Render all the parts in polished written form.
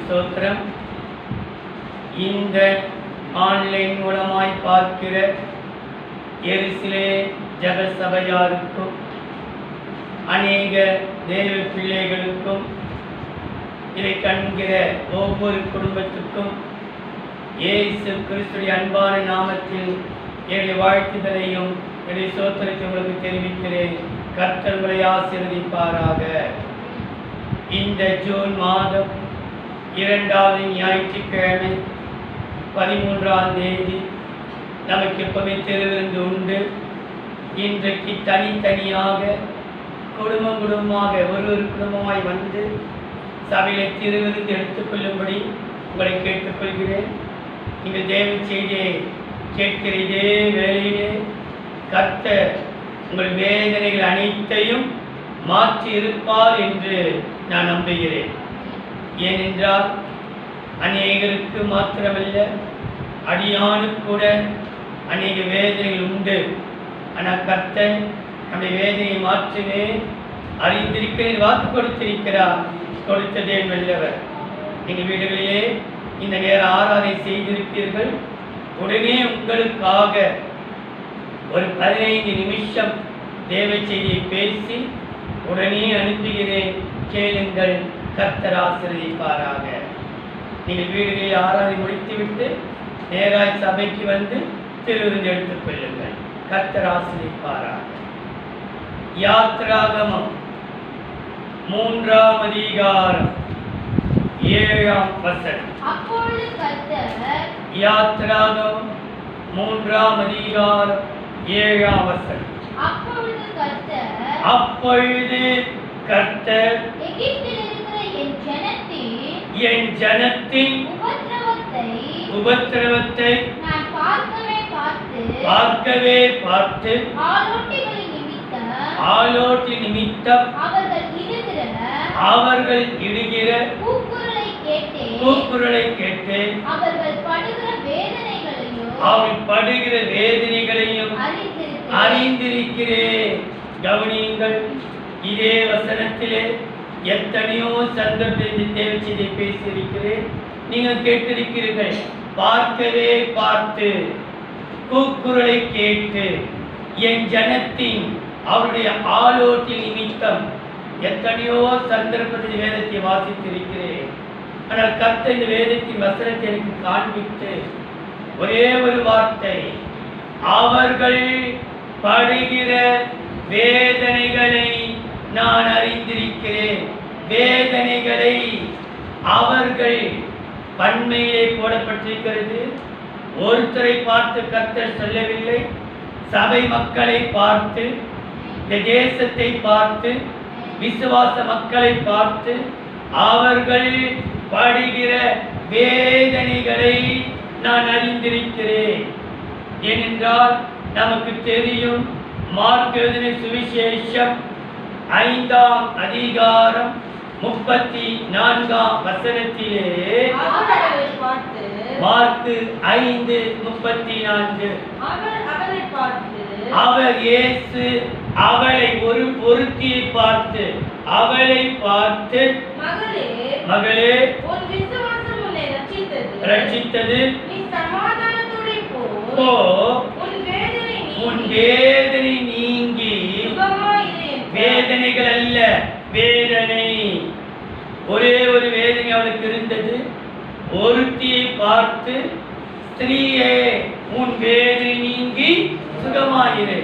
ஸ்தோத்திரம். இந்த ஆன்லைன் மூலமாய் பார்க்கிற எருசலே ஜெப சபையாருக்கும் அநேக தேவ பிள்ளைகளுக்கும் இதை காண்கிற ஒவ்வொரு குடும்பத்துக்கும் இயேசு கிறிஸ்துவின் அன்பான நாமத்தில் என்னுடைய வாழ்த்துதலையும் என்னுடைய ஸ்தோத்திரத்தை உங்களுக்கு தெரிவிக்கிறேன். கர்த்தர் உங்களை ஆசீர்வதிப்பாராக. இந்த ஜூன் மாதம் 2வது ஞாயிற்றுக்கிழமை 13ஆம் தேதி நமக்கு எப்பவுமே திருவிருந்து உண்டு. இன்றைக்கு தனித்தனியாக குடும்பமாக ஒரு குடும்பமாய் வந்து சபையில திருவிருந்து எடுத்துக்கொள்ளும்படி உங்களை கேட்டுக்கொள்கிறேன். நீங்கள் தேவ செய்தியை கேட்கிற இதே வேளையிலே கர்த்தர் உங்கள் வேதனைகள் அனைத்தையும் மாற்றி இருப்பார் என்று நான் நம்புகிறேன். ஏனென்றால் அநேகருக்கு மாத்திரமல்ல, அடியானுக்கு கூட அநேக வேதனைகள் உண்டு. ஆனால் கர்த்தர் நம்முடைய வேதனையை மாற்றவே அறிந்திருக்கிறேன், வாக்கு கொடுத்திருக்கிறார். கொடுத்ததே நல்லவர். நீங்கள் வீடுகளிலே இந்த நேர ஆராதனை செய்திருப்பீர்கள். உடனே உங்களுக்காக ஒரு 15 நிமிஷம் தேவ செய்தியை பேசி உடனே அனுப்புகிறேன். கேளுங்கள், கர்த்தர் ஆசீர்வதிப்பாராக. நீங்கள் வீடுகளில் ஆராதனை முடித்துவிட்டு நேராய் சபைக்கு வந்து திருவிருந்து எடுத்துக் கொள்ளுங்கள். கர்த்தர் ஆசீர்வதிப்பாராக. யாத்ராகமம் 3ஆம் அதிகாரம் 7ஆம் வசனம். அப்பொழுது கர்த்தர், யாத்ராகமம் 3ஆம் அதிகாரம் 7ஆம் வசனம். அப்பொழுது கர்த்தர் எகிப்தில் இருக்கிற என் ஜனத்தின் உபத்திரவத்தை நான் பார்க்கவே பார்த்து ஆலோட்டி நிமித்தம் அவர்கள் இடுகிற கூக்குரலை கேட்டேன். அவர்கள் படுகிற வேதனைகளையும் அறிந்திருக்கிறேன். கவனியுங்கள், இதே வசனத்திலே எத்தனையோ சந்தர்ப்பத்தில் தேவ செய்தியை பேசியிருக்கிறேன். நீங்கள் கேட்டிருக்கிறீர்கள். பார்க்கவே பார்த்து கூக்குரலை கேட்டு என் ஜனத்தின் அவருடைய ஆலோட்டி நிமித்தம் எத்தனையோ சந்தர்ப்பத்தில் வேதத்தை வாசித்திருக்கிறேன். ஆனால் கர்த்தர் இந்த வேதத்தின் வசனத்தை எனக்கு காண்பித்து ஒரே ஒரு வார்த்தை, அவர்கள் படுகிற வேதனைகளை நான் அறிந்திருக்கிறேன். வேதனைகளை அவர்கள் பன்மையிலே போடப்பட்டிருக்கிறது. ஒருத்தரை பார்த்து கர்த்தர் சொல்லவில்லை. சபை மக்களை பார்த்து, இந்த தேசத்தை பார்த்து, விசுவாச மக்களை பார்த்து அவர்கள் படுகிற வேதனைகளை நான் அறிந்திருக்கிறேன். ஏனென்றால் நமக்கு தெரியும், மார்க் எழுதின சுவிசேஷம் 5ஆம் அதிகாரம் 34ஆம் வசனத்திலே, மார்க் 5:34, அவர் இயேசு அவளை ஒரு பொருத்தியை பார்த்து மகளே ரட்சித்தது, உன் வேதனை நீங்கி, வேதனைகள் அல்ல வேதனை, ஒரே ஒரு வேதனை அவளுக்கு இருந்தது. ஒருத்தியை பார்த்து, ஸ்திரீயே உன் வேதனை நீங்கி சுகமாயிரு.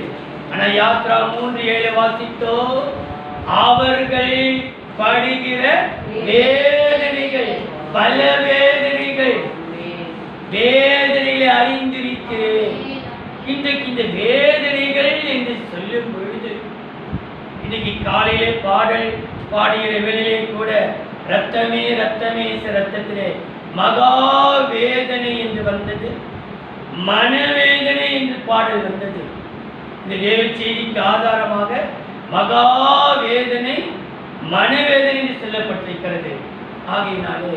ஆனால் யாத்ரா 3:7 வாசித்தோ, அவர்கள் படுகிற வேதனைகள், பல வேதனைகளை அறிந்திருக்கிறேன். இன்றைக்கு இந்த வேதனைகள் என்று சொல்லும் பொழுது, இன்னைக்கு காலையிலே பாடல் பாடுகிற வேளையிலே கூட ரத்தமே ரத்தமே ரத்தத்திலே மகா வேதனை என்று வந்தது, மனவேதனை என்று பாடல் வந்தது. இந்த தேவ செய்திக்கு ஆதாரமாக மகா வேதனை, மனவேதனை என்று சொல்லப்பட்டிருக்கிறது. ஆகையினாலே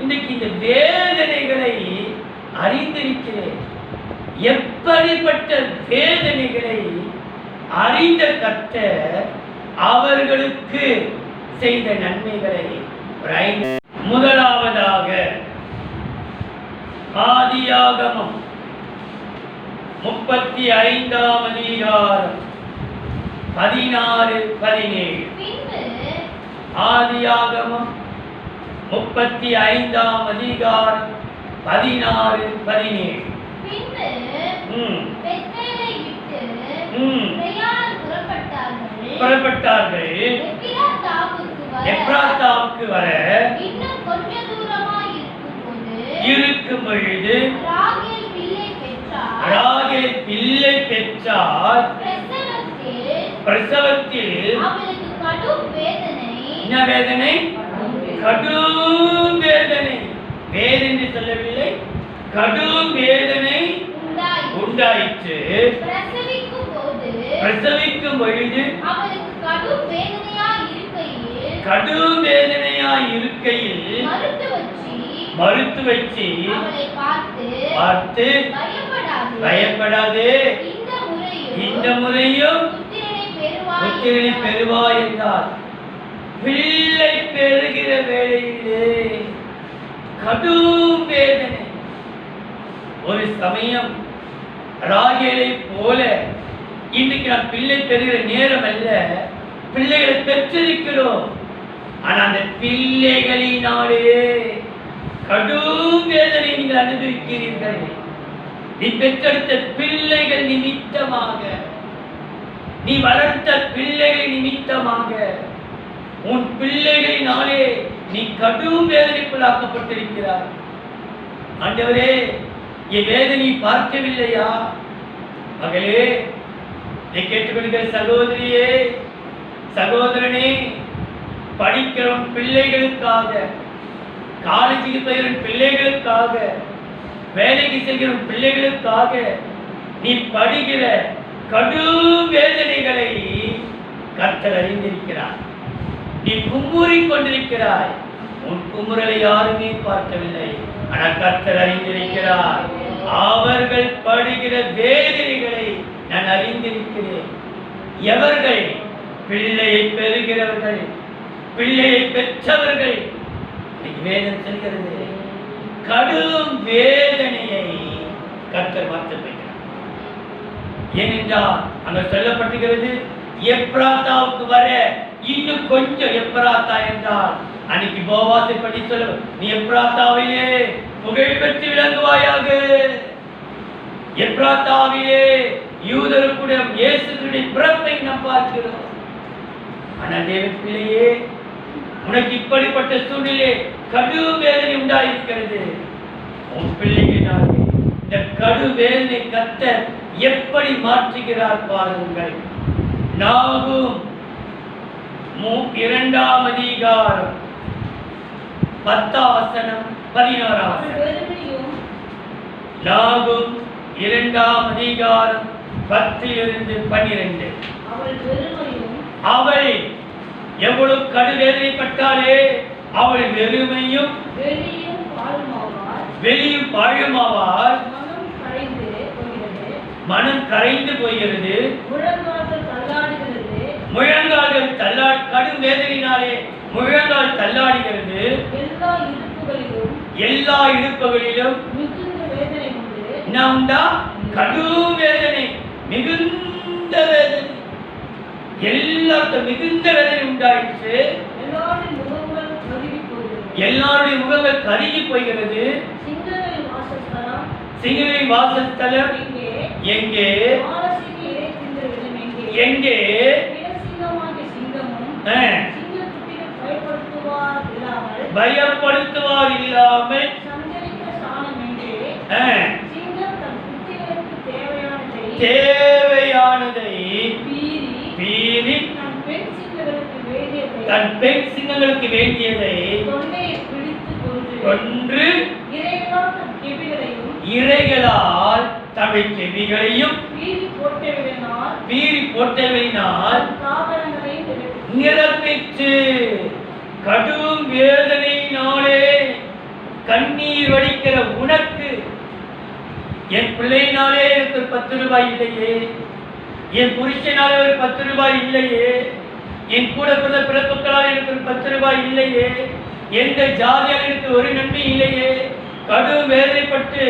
இன்றைக்கு இந்த வேதனைகளை அறிந்திருக்கிறேன். எப்படிப்பட்ட வேதனைகளை அறிந்த கர்த்தர் அவர்களுக்கு செய்த நன்மைகளை ஒரு 5 முதலாவதாக ஆதியாகமம் 35ஆம் அதிகாரம் 16, 17. பின்பு ஆதியாகமம் 35ஆம் அதிகாரம் 16, 17. பின்பு பெத்தேலை விட்டு பிரயாணம் புறப்பட்டார்கள். எப்ராத்தாவுக்கு வர இன்னும் கொஞ்ச தூரமாய் இருக்கும் பொழுது ராகேல் பிள்ளை பெற்றார். பிரசவத்தில் அவளுக்கு கடும் வேதனை. என்ன வேதனை? கடும் வேதனை. வேதனை சொல்லவில்லை, கடும் வேதனை உண்டாயிற்று. பிரசவிக்கும் பொழுது அவளுக்கு கடும் வேதனையாய் இருக்கையில் மறுத்து வச்சு பார்த்து பயப்படாதே, இந்த முறையும் புத்திரனை பெறுவாய் என்றார். பிள்ளை பெறுகிற வேளையிலே கடும் வேதனை. ஒரு சமயம் ராகேலை போல இன்றைக்கு நாம் பிள்ளை பெறுகிற நேரம் அல்ல, பிள்ளைகளை பெற்றிருக்கிறோம். ஆனா அந்த பிள்ளைகளினாலே கடும் வேதனை நீங்கள் அனுபவிக்கிறீர்கள். நீ பெற்றெடுத்த பிள்ளைகள் நிமித்தமாக, நீ வளர்த்த பிள்ளைகள் நிமித்தமாக, உன் பிள்ளைகளினாலே நீ கடும் வேதனைக்குள்ளாக்கப்பட்டிருக்கிறாய். ஆண்டவரே, என் வேதனை பார்க்கவில்லையா? மகளே, நீ கேட்டுக்கொள்கிற சகோதரியே, சகோதரனே, படிக்கிறவன் பிள்ளைகளுக்காக, காலேஜுக்கு போகிற பிள்ளைகளுக்காக, வேலைக்கு செய்கிற பிள்ளைகளுக்காக நீ படுகிற கடும் வேதனைகளை கர்த்தர் அறிந்திருக்கிறார். நீ குமுறிக் கொண்டிருக்கிறாய். உன் குமுறலை யாருமே பார்க்கவில்லை, ஆனால் கர்த்தர் அறிந்திருக்கிறார். அவர்கள் படுகிற வேதனைகளை நான் அறிந்திருக்கிறேன். எவர்கள்? பிள்ளையை பெறுகிறவர்கள், பிள்ளையை பெற்றவர்கள். வேதம் சொல்கிறது, கடும் வேதனையை கர்த்தர் மாற்றப்படுகிறார். ஏனென்றால் அங்க சொல்லப்பட்டிருக்கிறது, எப்ராத்தாவுக்கு வர இன்னும் கொஞ்சம். எப்ராத்தா என்றால் அன்னைக்கு போவாசை படி சொல்ல, நீ எப்ராத்தாவிலே புகழ் பெற்று விளங்குவாயாக. எப்ராத்தாவிலே யூதருடைய இயேசுவினுடைய பிறப்பை நாம் பார்க்கிறோம். ஆனால் தேவ பிள்ளையே, உனக்கு இப்படிப்பட்ட சூழ்நிலை கடும் வேதனை உண்டாயிருக்கிறது. உன் பிள்ளைகளினாலே இந்த கடும் வேதனை கர்த்தர் எப்படி மாற்றுகிறார் பாருங்கள். நாகும் 2ஆம் அதிகாரம் 10ஆம் வசனம் 16ஆம் வசனம். நாகும் 2ஆம் அதிகாரம் 10 12. அவள் எவ்வளவு கடுவேதனைப்பட்டாலே அவள் வெறுமையும் வெளியும் பாழுமாவார். மனம் கரைந்து போகிறது. முழங்கால்கள் கடும் வேதனையினாலே முழங்கால் தள்ளாடுகிறது. எல்லா இடுப்புகளிலும் என்ன உண்டா? கடும் வேதனை, மிகுந்த வேதனை. எல்லாருக்கும் மிகுந்த வேதனை உண்டாயிற்று. எல்லாருடைய முகங்கள் கருகி போகிறது. சிங்கங்களின் வாசஸ்தலம் எங்கே? எங்கே? பயப்படுத்துவார் இல்லாமல் தேவையானதை பீறி தன் பெண் சிங்கங்களுக்கு வேண்டியதை கொன்று இறைகளால் தமிழ் செவிகளையும் பீறி போட்டவையினால் நிரப்பிற்று. கடும் வேதனையினாலே கண்ணீர் வடிக்கிற உனக்கு, என் பிள்ளையினாலே எனக்கு ஒரு 10 ரூபாய் இல்லையே, என் புருஷனாலே ஒரு 10 ரூபாய் இல்லையே, என் கூட பிறந்த பிறப்புகளால் எனக்கு ஒரு 10 ரூபாய் இல்லையே, எந்த ஜாதியாருக்கு ஒரு நன்மை இல்லையே. கடும் வேதனைப்பட்டு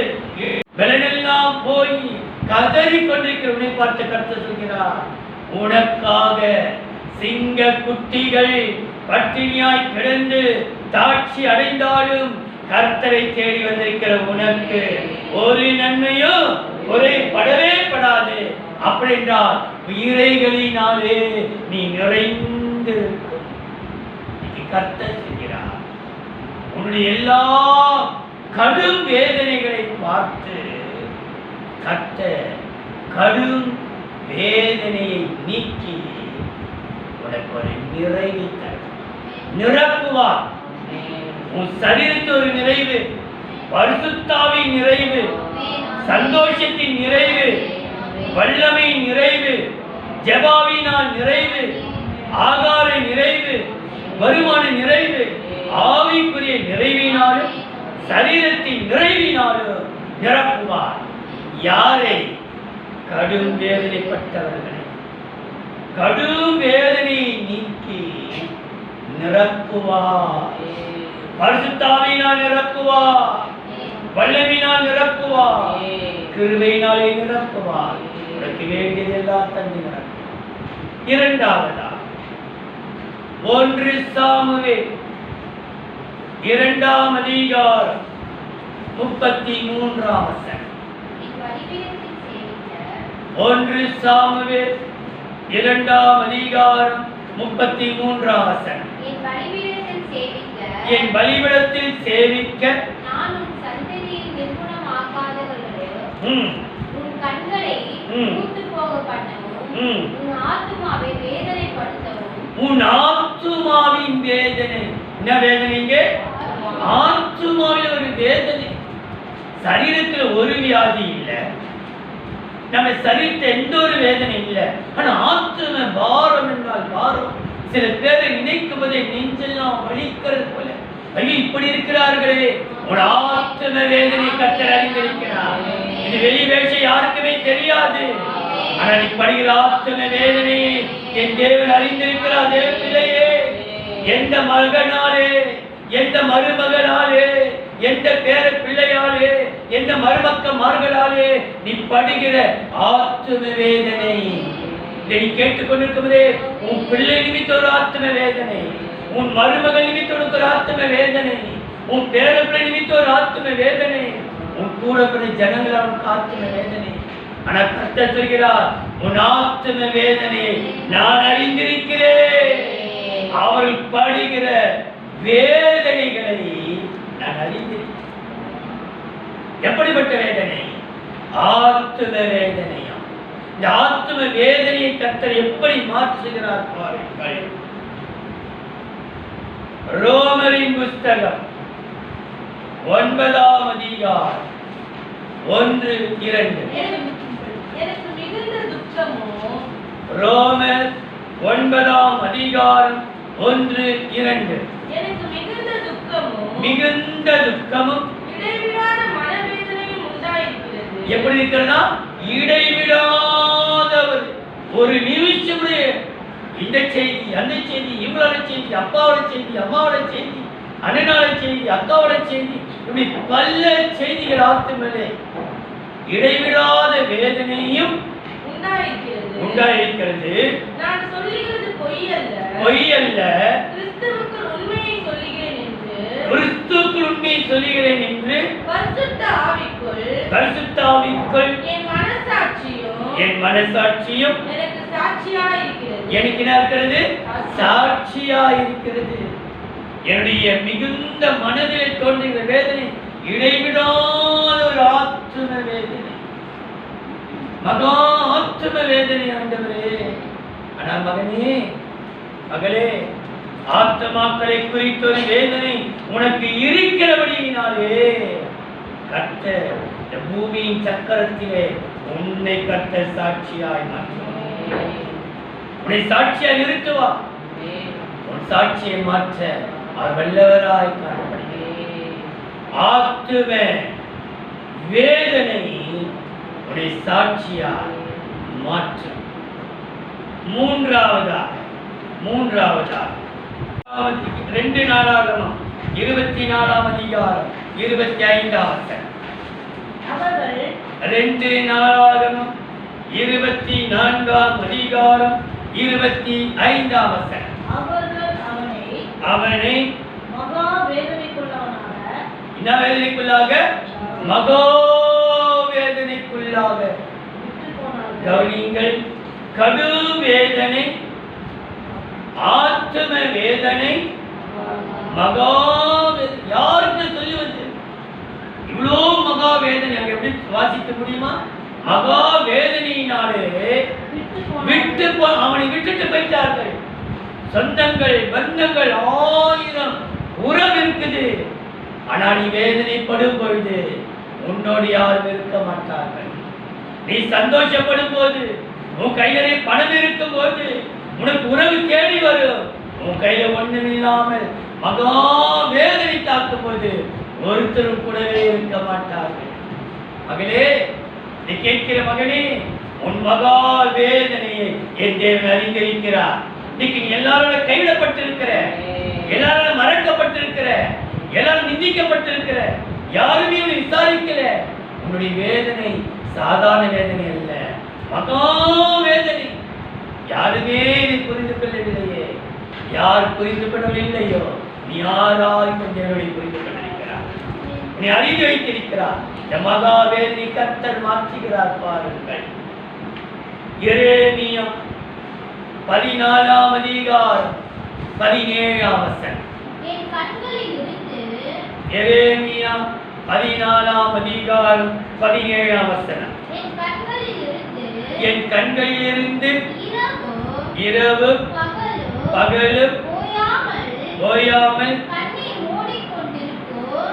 பலனெல்லாம் போய் கதறி கொண்டிருக்கிற உன்னை பார்த்து கர்த்தர் சொல்கிறார், உனக்காக சிங்க குட்டிகள் பட்டினியாய் கிடந்து தாட்சி அடைந்தாலும் கர்த்தரை தேடி வந்திருக்கிற உனக்கு ஒரு நன்மையும் குறைபடவே படாது. அப்படி என்றால் உயிரைகளினாலே நீ நிறைந்து கர்த்தர் செய்கிறார். உன்னுடைய எல்லா கடும் வேதனைகளை பார்த்து கர்த்தர் கடும் வேதனையை நீக்கி உனக்கு ஒரு நிறைவை நிரப்புவார். உன் சரீரத்தில் ஒரு நிறைவு, பரிசுத்தாவின் நிறைவு, சந்தோஷத்தின் நிறைவு, வல்லமையின் நிறைவு, ஜெபாவினால் நிறைவு, ஆகார நிறைவு, வருமான நிறைவு, ஆவிக்குரிய நிறைவினாலும் சரீரத்தின் நிறைவினாலும் நிரப்புவார். யாரை? கடும் வேதனைப்பட்டவர்களை கடும் வேதனையை நீக்கி நிரப்புவார். பரிசுத்தாவினால் நிரப்புவார், வல்லமையினால் நிரப்புவார், கிருபையினாலே நிரப்புவார். உனக்கு வேண்டியதெல்லாம் தந்து நிரப்புவார். இரண்டாவதா 1 சாமுவேல் 2ஆம் அதிகாரம் 33ஆம் வசனம். 1 சாமுவேல் 2ஆம் அதிகாரம் 33ஆம் வசனம். என் பலிபீடத்தில் சேவிக்க நான் உன் சந்ததியில் நிர்குணமாக்காதவர்களே உன் கண்களை கூட்டுப் போக பண்ணவும் உன் ஆத்துமாவை வேதனைப்படுத்தவும். உன் ஆத்துமாவின் வேதனை. என்ன வேதனைங்க? ஆத்துமாவில் ஒரு வேதனை. சரீரத்தில் ஒரு வியாதி இல்லை, நம்ம சரீரத்தில் எந்த ஒரு வேதனை இல்லை, ஆனா ஆத்தும பாரம் என்றால் பாரம். சில பேரை நினைக்கும் போதே நெஞ்செல்லாம் வலிக்கிறது போல. ஐயோ இப்படி இருக்கிறார்களே. ஒரு ஆத்தும வேதனை கர்த்தர் அறிந்திருக்கிறார். இது வெளி வேஷம் யாருக்குமே தெரியாது. ஆனா நீ படுகிற ஆத்தும வேதனையை என் தேவன் அறிந்திருக்கிறார். தேவ பிள்ளையே, எந்த மகனாலே, எந்த மருமகனாலே, எந்த பேர பிள்ளையாலே, எந்த மருமக்கமார்களாலே நீ படுகிற ஆத்தும வேதனை, நீ கேட்டுக்கொண்டிருக்கும்போதே உன் பிள்ளை நிமித்த ஒரு ஆத்தும வேதனை, உன் மருமகள் நிமித்த ஒரு ஆத்தும வேதனை, உன் பேர பிள்ளை நிமித்த ஒரு ஆத்தும வேதனை, உன் கூட பிற ஜனங்கள் அவனுக்கு ஆத்தும வேதனை. ஆனா கர்த்தர் சொல்கிறார், உன் ஆத்தும வேதனையை நான் அறிந்திருக்கிறேன். அவர்கள் படுகிற வேதனைகளை நான் அறிந்திருக்கிறேன். எப்படிப்பட்ட வேதனை? ஆத்தும வேதனையா. இந்த ஆத்தும வேதனையை கர்த்தர் எப்படி மாற்றுகிறார் பாருங்கள். ரோமரின் புஸ்தகம் 9ஆம் அதிகாரம் 1-2. எனக்கு மிகுந்த துக்கமோ. ரோமர் 9ஆம் அதிகாரம் 1-2. எனக்கு மிகுந்த துக்கமும் மிகுந்த துக்கமும் இடைவிடாத மனவேதனையும் உண்டாயிருக்கிறது. எப்படி இருக்கிறதா? இடைவிடாத ஒரு நிமிஷம் இந்த செய்தி, அந்த செய்தி, இவங்களோட செய்தி, அப்பாவோட செய்தி, அம்மாவோட செய்தி, அண்ணனோட செய்தி, அக்காவோட செய்தி, இப்படி பல செய்திகள் ஆத்துமலே இடைவிடாத வேதனையும் உண்டாயிருக்கிறது. நான் சொல்லுகிறது பொய்யல்ல, பொய்யல்ல, கிறிஸ்துவுக்குள் உண்மையை சொல்லுகிறேன் என்று, கிறிஸ்துவுக்குள் உண்மையை சொல்லுகிறேன் என்று, பரிசுத்த ஆவிக்குள் என் மனசாட்சியும் எனக்கு சாட்சியாக இருக்கிறது. எனக்கு என்ன இருக்கிறது? சாட்சியா இருக்கிறது. என்னுடைய மிகுந்த மனதிலே தோன்றுகிற வேதனை இடைவிடாத ஒரு ஆத்தும வேதனை, மகா ஆத்தும வேதனை ஆண்டவரே. ஆனால் மகனே, மகளே, ஆத்மாக்களை குறித்த ஒரு வேதனை உனக்கு இருக்கிறபடியினாலே கர்த்தர் இந்த பூமியின் சக்கரத்திலே உன்னை கர்த்தர் சாட்சியாய் மாற்றுவார். உன்னை சாட்சியாய் நிறுத்துவார். உன் சாட்சியை மாற்ற அவர் வல்லவராய் காணப்படுகிறார். ஆத்தும வேதனை உன்னை சாட்சியாய் மாற்றும். மூன்றாவதாக 2 நாளாகமம் 24ஆம் அதிகாரம் 25ஆம் வசனம். அவர்கள் 2 நாளாகமம் 24ஆம் அதிகாரம் 25ஆம் வசனம். அவர்கள் அவனை மகா வேதனைக்குள்ளவனாக என்ன வேதனைக்குள்ளாக? மகா வேதனைக்குள்ளாக. விட்டுப் போனார்கள். கவனியுங்கள், கடு வேதனை, ஆத்ம வேதனை, மகா யாருக்கு சொல்லுவது? இவ்வளோ மகா வேதனை அங்க எப்படி வாசிக்க முடியுமா? மகா வேதனையினாலே அவனை விட்டுட்டு போயிட்டார்கள். சொந்தங்கள் பந்தங்கள் 1000 உறவு இருக்குது. ஆனால் நீ வேதனைப்படும் பொழுது உன்னோடு யாரும் இருக்க மாட்டார்கள். நீ சந்தோஷப்படும் போது, உன் கையில பணம் இருக்கும் போது உனக்கு உறவு தேடி வரும். உன் கையில ஒண்ணும் இல்லாமல் மகா வேதனை தாக்கும் போது ஒருத்தரும் கூடவே இருக்க மாட்டார்கள். மகளே, நீ கேட்கிற மகனே, உன் மகா வேதனையை என் தேவன் அறிந்திருக்கிறார். இன்னைக்கு நீ எல்லாரோட கைவிடப்பட்டிருக்கிற, எல்லாரும் மறக்கப்பட்டிருக்கிற, எல்லாரும் நிந்திக்கப்பட்டிருக்கிற, யாருமே உன்னை விசாரிக்கல. உன்னுடைய வேதனை சாதாரண வேதனை அல்ல, மகா வேதனை. யாருமே இதை புரிந்து கொள்ளவில்லையே. யார் புரிந்து கொள்ளவில்லையோ நீ யாராய் கொஞ்சம் புரிந்து கொண்டிருக்கிறார், நீ அறிந்து வைத்திருக்கிறார். இந்த மகா வேதனை கர்த்தர் மாற்றுகிறார். பாருங்கள், எரேமியா 14ஆம் அதிகாரம் 17ஆம் வசனம். என் கண்களில் இருந்து எரேமியா 14ஆம் அதிகாரம் 17ஆம் வசனம். என் கண்களில் இருந்து என் கண்களில் இருந்து இரவு இரவு பகலும் ஓயாமல்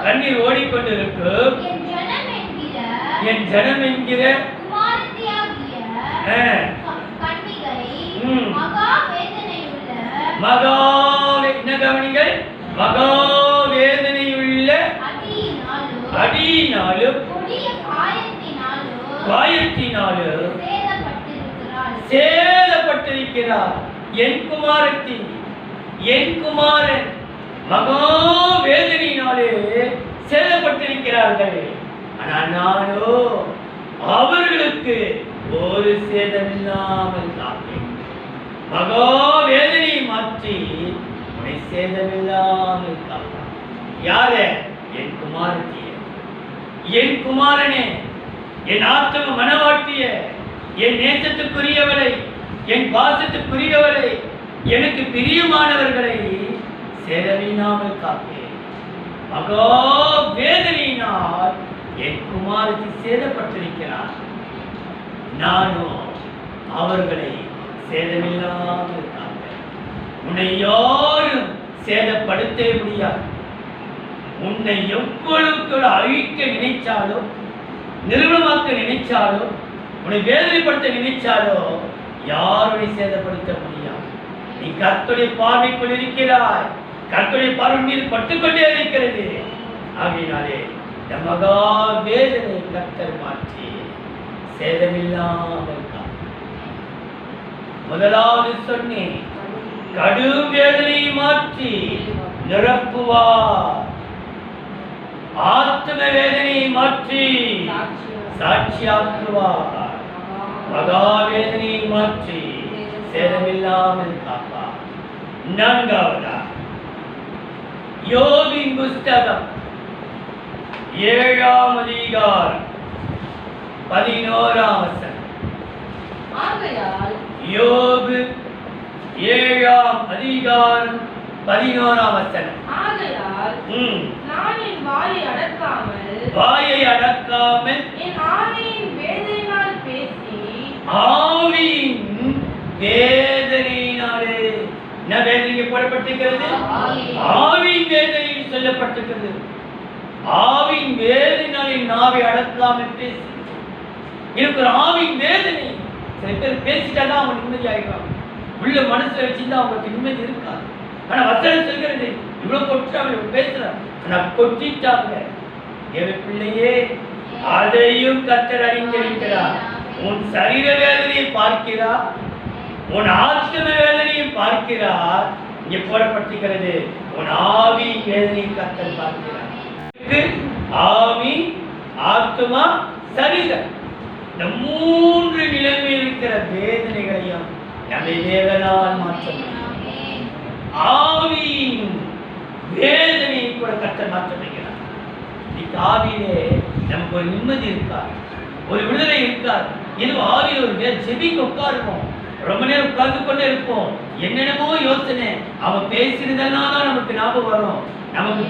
கண்ணீர் ஓடிக்கொண்டிருக்கும் என் ஜனம் என்கிற மகா கவனிங்கள், மகா வேதனையுள்ள அடியினாலும் காயத்தினாலும் சேதப்பட்டிருக்கிறார். என் குமாரத்தி, என் குமாரன் மகா வேதனையினாலே சேதப்பட்டிருக்கிறார்கள். ஆனால் நானோ அவர்களுக்கு ஒரு சேதமில்லாமல் காப்பேன். மகா வேதனையை மாற்றி உன்னை சேதமில்லாமல் காப்பான். யாரே? என் குமாரத்திய, என் குமாரனே, என் ஆத்ம மனவாட்டிய, என் நேசத்துக்குரியவளை, என் பாசத்துக்குரியவளை, எனக்கு பிரியமானவர்களை சேதமில்லாமல் காப்பேன். மகா வேதனையினால் என் குமாரத்தி சேதப்பட்டிருக்கிறார். நானும் அவர்களை சேதமில்லாமல் காப்பேன். உன்னை யாரும் சேதப்படுத்த முடியாது. உன்னை எவ்வளவுக்கு அழிக்க நினைச்சாலோ, நிறுவனமாக்க நினைச்சாலோ, உன்னை வேதனைப்படுத்த நினைச்சாலோ யாருடைய சேதப்படுத்த முடியாது. நீ கர்த்தருடைய பார்வைக்குள் இருக்கிறாய். கர்த்தருடைய பார்வை மீது பட்டுக்கொண்டே இருக்கிறது. ஆகையினாலே இந்த மகா வேதனை கர்த்தர் மாற்றி சேதமில்லாமல் முதலாவது சொன்னேன், கடும் வேதனையை மாற்றி நிரப்புவார். ஆத்ம வேதனையை மாற்றி சாட்சியாக்குவார். மகா வேதனையை மாற்றி சேதமில்லாமல் காப்பார். நான்காவதா யோபின் புஸ்தகம் 7ஆம் அதிகாரம் 11ஆம் வசனம். ஆகையால் யோபு 7ஆம் அதிகாரம் 11ஆம் வசனம். ஆகையால் நான் என் வாயை அடக்காமல் என் ஆவியின் வேதனையினால் பேசி ஆவியின் வேதனையினாலே என்ன வேதனை போடப்பட்டிருக்கிறது? ஆவியின் வேதனையில் சொல்லப்பட்டிருக்கிறது. ஆவியின் வேதனையினால் என் ஆவி அடக்காமல் பேசி. எனக்கு ஒரு ஆவியின் வேதனை. சில பேர் பேசிட்டாதான் அவங்க நிம்மதியாகிறாங்க. உள்ள மனசுல வச்சுதான் அவங்களுக்கு நிம்மதி இருக்காது. ஆனா வசனம் சொல்கிறது, இவ்வளவு கொட்டாங்க பேசுறாங்க, ஆனா கொட்டிட்டாங்க. தேவ பிள்ளையே, அதையும் கர்த்தர் அறிந்திருக்கிறார். உன் சரீர வேதனையை பார்க்கிறார், உன் ஆத்ம வேதனையை பார்க்கிறார். இங்கே போடப்பட்டிருக்கிறது, உன் ஆவியின் ஆவியின் வேதனையை கர்த்தர் பார்க்கிறார். ஆவி, ஆத்துமா, சரீரம், இந்த மூன்று நிலைமையில் இருக்கிற வேதனைகளையும் நம்மை தேவனால் மாற்ற முடியும். ஆவியின் வேதனையை கூட கர்த்தர் மாற்ற வைக்கிறார். இன்னைக்கு ஆவியிலே நமக்கு ஒரு நிம்மதி இருக்காது, ஒரு விடுதலை இருக்காது. ஏதோ ஆவியில் ஒரு செபிக்கு உட்காருவோம், ரொம்ப நேரம் உட்கார்ந்து கொண்டே இருப்போம். என்னென்னமோ யோசனை, அவன் பேசினதெல்லாம் தான் நமக்கு ஞாபகம் வரும். நமக்கு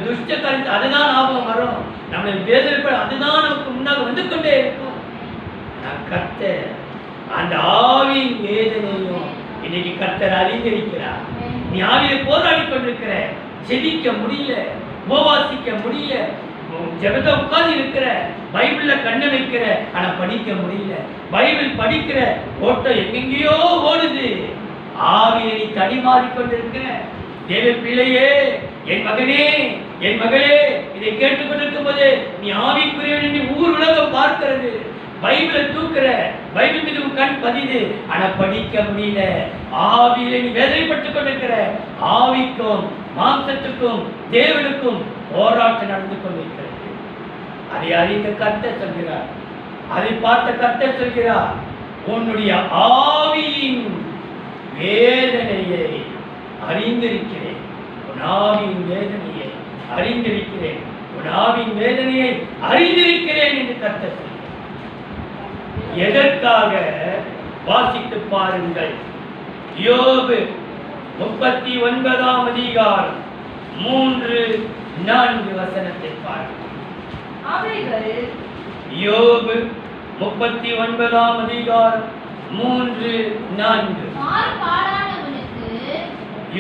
துஷ்ட கருத்து அதுதான் ஞாபகம் வரும். நம்மளை வேதனை அதுதான் நமக்கு முன்னாக வந்து கொண்டே இருக்கும். நான் கர்த்தர் அந்த ஆவியின் வேதனையும் இன்னைக்கு கர்த்தர் அறிந்திருக்கிறார். நீ ஆவியில போராடி கொண்டிருக்கிற, ஜெபிக்க முடியல, உபவாசிக்க முடியல, ஜெபத்தை உட்கார்ந்து இருக்கிற, பைபிள்ல கண்ணை வைக்கிற, ஆனா படிக்க முடியல. பைபிள் படிக்கிற ஓட்டம் எங்கெங்கேயோ ஓடுது. ஆவியை நீ தடிமாறி கொண்டிருக்கிற தேவ பிள்ளையே, என் மகனே, என் மகளே, இதை கேட்டுக்கொண்டிருக்கும் போது நீ ஆவிக்குரியவன் என்று ஊர் உலகம் பார்க்கிறது. பைபிளை தூக்குற, பைபிள் மீது கண் பதிது, ஆனா படிக்க முடியல. ஆவியில நீ வேதனைப்பட்டுக் கொண்டிருக்கிற. ஆவிக்கும் மாம்சத்துக்கும் தேவனுக்கும் போராட்டம் நடந்து கொண்டிருக்கிறது. அதை அறிந்த கர்த்தர் சொல்கிறார், அதை பார்த்த கர்த்தர் சொல்கிறார், உன்னுடைய ஆவியின் வேதனையை அறிந்திருக்கிறேன். உன் ஆவியின் வேதனையை அறிந்திருக்கிறேன், உன் ஆவியின் வேதனையை அறிந்திருக்கிறேன் என்று கர்த்தர் சொல்கிறார். எதற்காக? வாசித்து பாருங்கள். யோபு 39ஆம் அதிகாரம் 3-4 வசனத்தை பாருங்கள். யோபு 39ஆம் அதிகாரம் 3-4.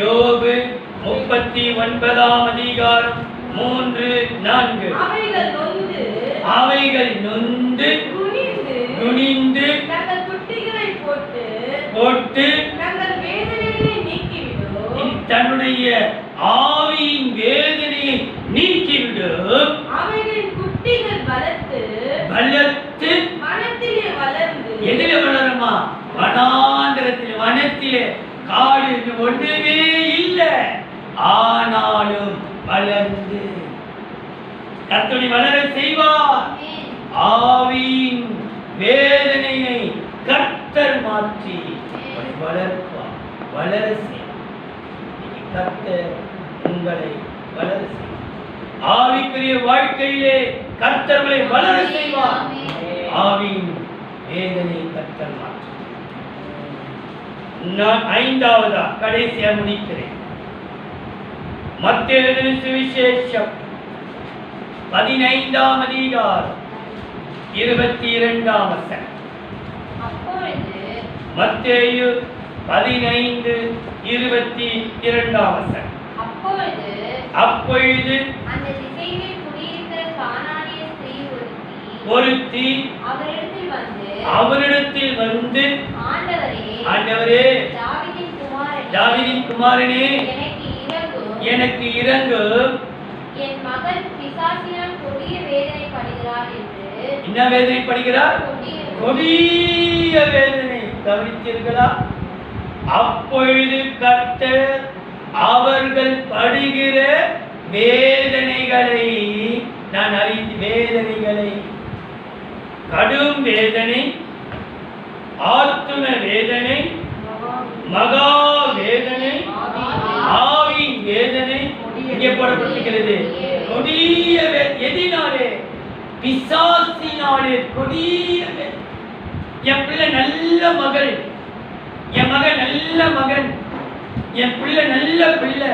யோபு 39ஆம் அதிகாரம் 3-4. அவைகள் நொந்து குனிந்து போட்டு தன்னுடைய ஆவியின் வேதனையை நீக்கிவிடும். வளர்த்து எதிலே வளருமா? வனாந்தரத்தில், வனத்திலே. காடு ஒன்றுமே இல்லை, ஆனாலும் வளர்ந்து கர்த்தர் வளர செய்வார். ஆவியின் வேதனையை கர்த்தர் மாற்றி வளர்ப்பார், வளர செய்வார். கர்த்தர் உங்களை வளர செய்வார். ஆவிக்குரிய வாழ்க்கையிலே கர்த்தர்களை வளர செய்வார். ஆவியின் வேதனை கர்த்தர் மாற்றி. நான் 5ஆவதா கடைசியா முடிக்கிறேன். மத்தேயு எழுதின சுவிசேஷம் 15ஆம் அதிகாரம் 22ஆம் வசனம். மத்தேயு 15:22ஆம் வசனம். அப்பொழுது அந்த திசையில் குடியிருக்கிற கானானிய ஸ்திரீ ஒருத்தி அவரிடத்தில் வந்து ஆண்டவரே, தாவீதின் குமாரனே, எனக்கு இரங்கும், என் மகள் பிசாசினால் கொடிய வேதனைப்படுகிறாள் என்று. என்ன வேதனைப்படுகிறார்? கொடிய வேதனை. கவனித்தீர்களா? அப்பொழுது கர்த்தர் அவர்கள் படுகிற வேதனைகளை நான் அறிந்து, வேதனைகளை, கடும் வேதனை, ஆத்தும வேதனை, மகா வேதனை, ஆவின் வேதனை இங்கே போடப்பட்டிருக்கிறது. கொடிய எதினாலே? பிசாசினாலே கொடிய வேதனை. என் பிள்ளை நல்ல மகள், என் மகன் நல்ல மகன், என் பிள்ளை நல்ல பிள்ளை,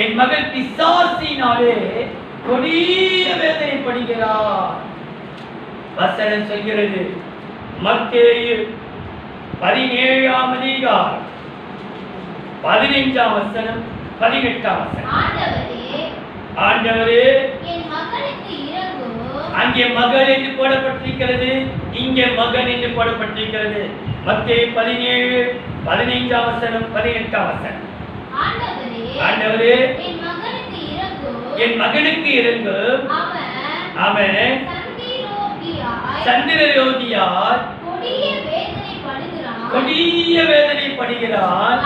என் மகள் பிசாசினாலே கொடிய வேதனைப்படுகிறார். வசனம் சொல்கிறது. மத்தேயு 17ஆம் அதிகாரம் 15ஆம் வசனம் 18ஆம் வசனம். ஆண்டவரே, அங்கே மகள் என்று போடப்பட்டிருக்கிறது, இங்கே மகன் என்று போடப்பட்டிருக்கிறது. மத்தேயு 17:15ஆம் வசனம் 18ஆம் வசனம். ஆண்டவரே, என் மகனுக்கு இரங்கும், அவன் சந்திரரோகியால் கொடிய வேதனைப்படுகிறான்.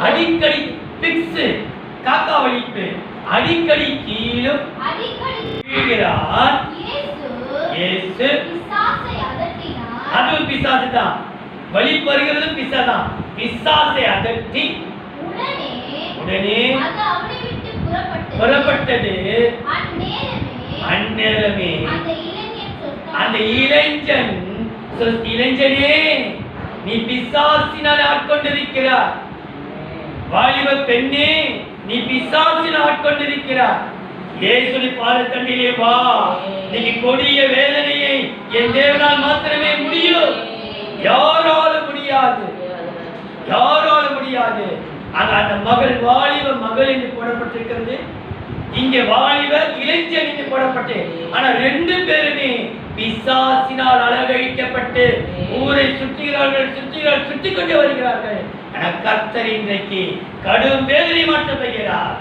அடிக்கடி பிக்ஸ் காக்கா வலிப்பு அடிக்கடி கீழும் அடிக்கடி வீழ்கிறார். இயேசு இயேசு பிசாசை அதட்டினார். அதுவும் பிசாசு தான். வலிப்பு வருகிறதும் பிசாதான். பிசாசை அதட்டி உடனே அது அவனை விட்டு புறப்பட்டது. அந்நேரமே அந்த இளைஞன் இளைஞனே நீ பிசாசினால் ஆட்கொண்டிருக்கிறார். வாலிப பெண்ணே நீ பிசாசினால் ஆட்கொண்டிருக்கிறார். இயேசுவின் பாதத்தண்டிலே வா. நீ கொடிய வேதனையை என் தேவனால் மாத்திரமே முடியும். யாராலும் முடியாது, யாராலும் முடியாது. அந்த மகள் வாலிப மகள் என்று போடப்பட்டிருக்கிறது. இங்கே வாலிபர் இளைஞன் என்று போடப்பட்டு, ஆனா ரெண்டு பேருமே பிசாசினால் அலங்கரிக்கப்பட்டு ஊரை சுற்றுகிறார்கள், சுற்றிக் கொண்டு வருகிறார்கள். கர்த்தர் இன்றைக்கு கடும் வேதனை மாற்றப்படுகிறார்.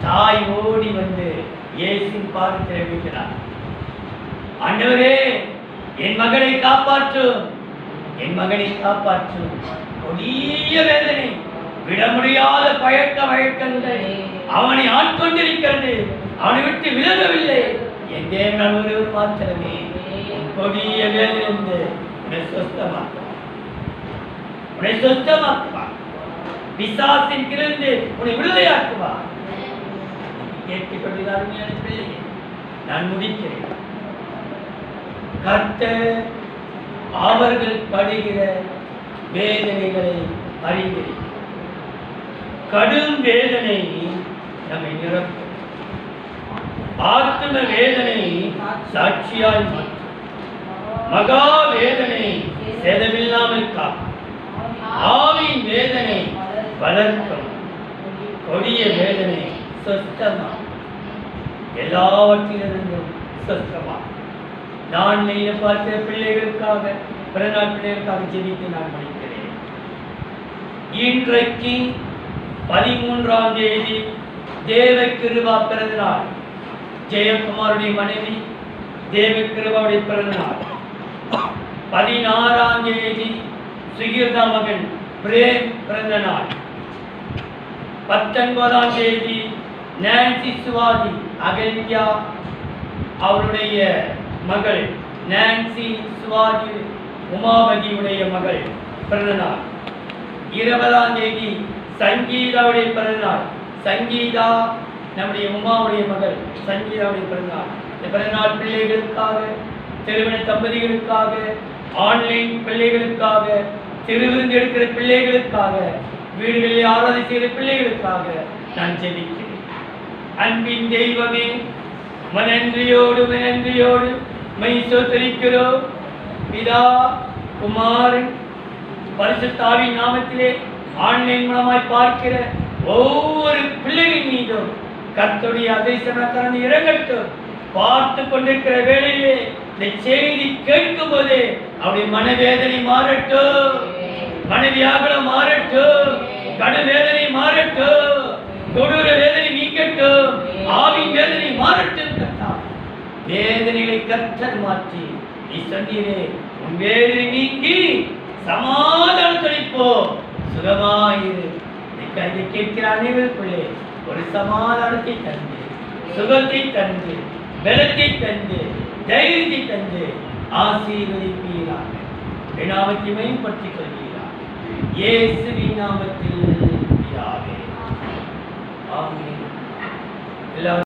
தாய் ஓடி வந்து இயேசுவின் பாதத்தில் வைக்கிறார். ஆண்டவரே என் மகனை காப்பாற்றும், என் மகனை காப்பாற்றும். கொடிய வேதனை, விட முடியாத வழக்கங்கள் அவனை ஆட்கொண்டிருக்கிறது. அவனை விட்டு விலகவில்லை. என் தேவனால் ஒருவர் மாத்திரமே கொடிய வேதனை உன்னை சொஸ்தமாக்குவார். பிசாசின் கிருந்து உன்னை விடுதலையாக்குவார். கேட்டுக்கொண்டிருந்தார் பிள்ளையே, நான் முடிக்கிறேன். கர்த்தர் அவர்கள் படுகிற வேதனைகளை அறிந்திருக்கிறார். கடும் வேதனை நம்மை நிரப்பும். ஆத்ம வேதனை சாட்சியாய் மாற்றும். மகா வேதனை சேதமில்லாமல் காக்கும். ஆவின் வேதனை வளர்க்கும். கொடிய வேதனை சொஸ்தமா, எல்லாவற்றிலிருந்தும் சொஸ்தமா. நான் பார்க்கிற பிள்ளைகளுக்காக, பிறநாள் பிள்ளைகளுக்காக ஜெபித்து நான் முடிக்கிறேன். இன்றைக்கு 13ஆம் தேதி தேவ கிருபா பிறந்த நாள். ஜெயக்குமாருடைய மனைவி தேவ கிருபாவுடைய பிறந்த நாள். 16ஆம் தேதி சுகீர்தா மகன் பிரேம் பிறந்த நாள். 19ஆம் தேதி நான்சி சுவாதி அகல்யா அவருடைய மகள் நான்சி சுவாதி உமாவதியுடைய மகள் பிறந்த நாள். 20ஆம் தேதி சங்கீதாவுடைய பிறந்தநாள். சங்கீதா நம்முடைய உமாவுடைய மகள் சங்கீதாவுடைய பிறந்தநாள். இந்த பிறந்தநாள் பிள்ளைகளுக்காக, திருமண தம்பதிகளுக்காக, ஆன்லைன் பிள்ளைகளுக்காக, திருவிருந்து எடுக்கிற பிள்ளைகளுக்காக, வீடுகளில் ஆராதனை செய்கிற பிள்ளைகளுக்காக நான் ஜெபிக்கிறேன். அன்பின் தெய்வமே, மனன்றியோடு மை சோத்தரிக்கிறோம். பிதா, குமாரன், பரிசுத்தாவின் நாமத்திலே ஆன்லைன் மூலமாய் பார்க்கிற ஒவ்வொரு பிள்ளைகளின் மீதும் கர்த்தருடைய அதிசயமான இறங்கட்டும். பார்த்து கொண்டிருக்கிற வேளையிலே இந்த செய்தி கேட்கும் போதே அவருடைய மனவேதனை மாறட்டும், மனவியாகுலம் மாறட்டும், கடுவேதனை மாறட்டும், கொடூர வேதனை நீக்கட்டும், ஆவின் வேதனை மாறட்டும். கர்த்தா வேதனைகளை கர்த்தர் மாற்றி நீ சொன்னீரே, உன் வேதனை நீக்கி சமாதானத்தளிப்போ சுகமாயிரு. கல்வி கேட்கிற அனைவருக்குள்ளே ஒரு சமாதானத்தை தந்து, சுகத்தை தந்து, பலத்தை தந்து, தைரியத்தை தந்து ஆசீர்வதிப்பீராக. நாமத்தை மேம்படுத்திக் கொள்வீராக. இயேசுவின் நாமத்தில் பிதாவே. ஆமென். எல்லாரும்